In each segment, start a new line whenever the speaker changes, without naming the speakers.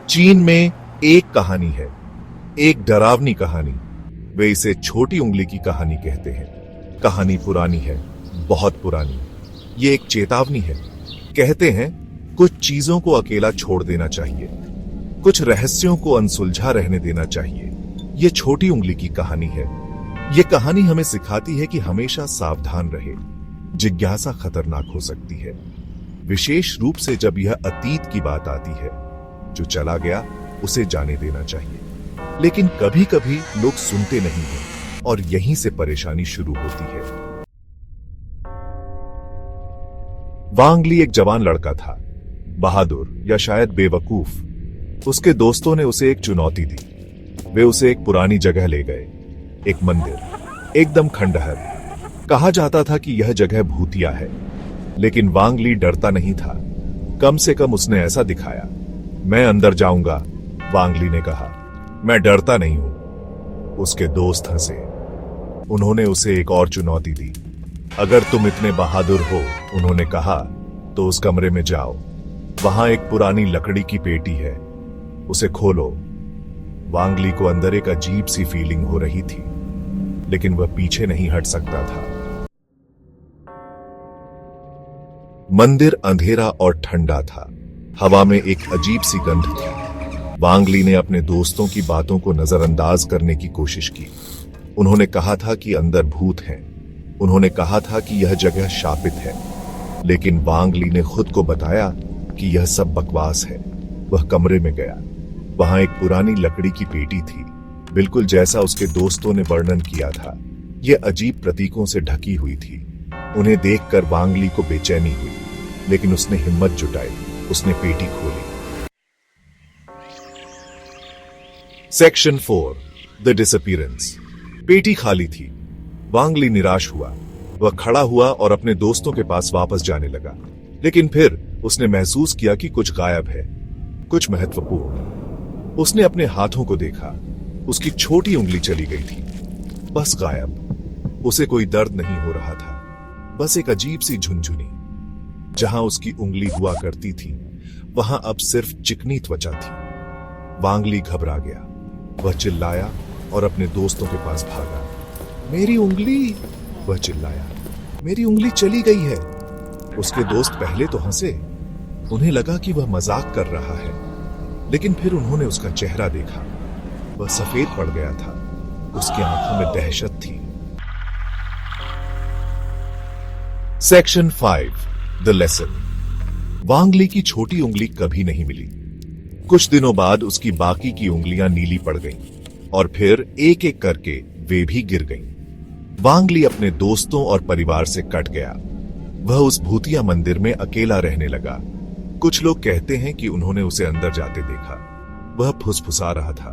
चीन में एक कहानी है, एक डरावनी कहानी। वे इसे छोटी उंगली की कहानी कहते हैं। कहानी पुरानी है, बहुत पुरानी। ये एक चेतावनी है। कहते हैं कुछ चीजों को अकेला छोड़ देना चाहिए, कुछ रहस्यों को अनसुलझा रहने देना चाहिए। ये छोटी उंगली की कहानी है। ये कहानी हमें सिखाती है कि हमेशा सावधान रहे। जिज्ञासा खतरनाक हो सकती है, विशेष रूप से जब यह अतीत की बात आती है। जो चला गया उसे जाने देना चाहिए, लेकिन कभी कभी लोग सुनते नहीं हैं और यहीं से परेशानी शुरू होती है। वांग ली एक जवान लड़का था, बहादुर या शायद बेवकूफ। उसके दोस्तों ने उसे एक चुनौती दी। वे उसे एक पुरानी जगह ले गए, एक मंदिर, एकदम खंडहर। कहा जाता था कि यह जगह भूतिया है, लेकिन वांग ली डरता नहीं था। कम से कम उसने ऐसा दिखाया। मैं अंदर जाऊंगा, वांग ली ने कहा। मैं डरता नहीं हूं। उसके दोस्त हंसे। उन्होंने उसे एक और चुनौती दी। अगर तुम इतने बहादुर हो, उन्होंने कहा, तो उस कमरे में जाओ। वहां एक पुरानी लकड़ी की पेटी है, उसे खोलो। वांग ली को अंदर एक अजीब सी फीलिंग हो रही थी, लेकिन वह पीछे नहीं हट सकता था। मंदिर अंधेरा और ठंडा था। हवा में एक अजीब सी गंध थी। वांग ली ने अपने दोस्तों की बातों को नजरअंदाज करने की कोशिश की। उन्होंने कहा था कि अंदर भूत हैं। उन्होंने कहा था कि यह जगह शापित है, लेकिन वांग ली ने खुद को बताया कि यह सब बकवास है। वह कमरे में गया। वहां एक पुरानी लकड़ी की पेटी थी, बिल्कुल जैसा उसके दोस्तों ने वर्णन किया था। यह अजीब प्रतीकों से ढकी हुई थी। उन्हें देखकर वांग ली को बेचैनी हुई, लेकिन उसने हिम्मत जुटाई। उसने पेटी खोली। Section 4, the disappearance. पेटी खाली थी। वांग ली निराश हुआ। वह खड़ा हुआ और अपने दोस्तों के पास वापस जाने लगा, लेकिन फिर उसने महसूस किया कि कुछ गायब है, कुछ महत्वपूर्ण। उसने अपने हाथों को देखा। उसकी छोटी उंगली चली गई थी, बस गायब। उसे कोई दर्द नहीं हो रहा था, बस एक अजीब सी झुनझुनी। जहां उसकी उंगली हुआ करती थी, वहां अब सिर्फ चिकनी त्वचा थी। वांग ली घबरा गया। वह चिल्लाया और अपने दोस्तों के पास भागा। मेरी उंगली, वह चिल्लाया, मेरी उंगली चली गई है। उसके दोस्त पहले तो हंसे। उन्हें लगा कि वह मजाक कर रहा है, लेकिन फिर उन्होंने उसका चेहरा देखा। वह सफेद पड़ गया था। उसकी आंखों में दहशत थी। Section 5, the lesson. Wang Li की छोटी उंगली कभी नहीं मिली। कुछ दिनों बाद उसकी बाकी की उंगलियां नीली पड़ गईं, और फिर एक एक करके वे भी गिर गईं। वांग ली अपने दोस्तों और परिवार से कट गया। वह उस भूतिया मंदिर में अकेला रहने लगा। कुछ लोग कहते हैं कि उन्होंने उसे अंदर जाते देखा। वह फुसफुसा रहा था,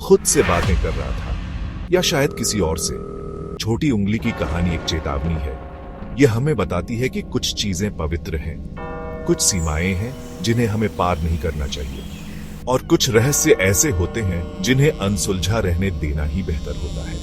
खुद से बातें कर रहा था, या शायद किसी और से। छोटी उंगली की कहानी एक चेतावनी है। यह हमें बताती है कि कुछ चीजें पवित्र हैं, कुछ सीमाएं हैं जिन्हें हमें पार नहीं करना चाहिए, और कुछ रहस्य ऐसे होते हैं जिन्हें अनसुलझा रहने देना ही बेहतर होता है।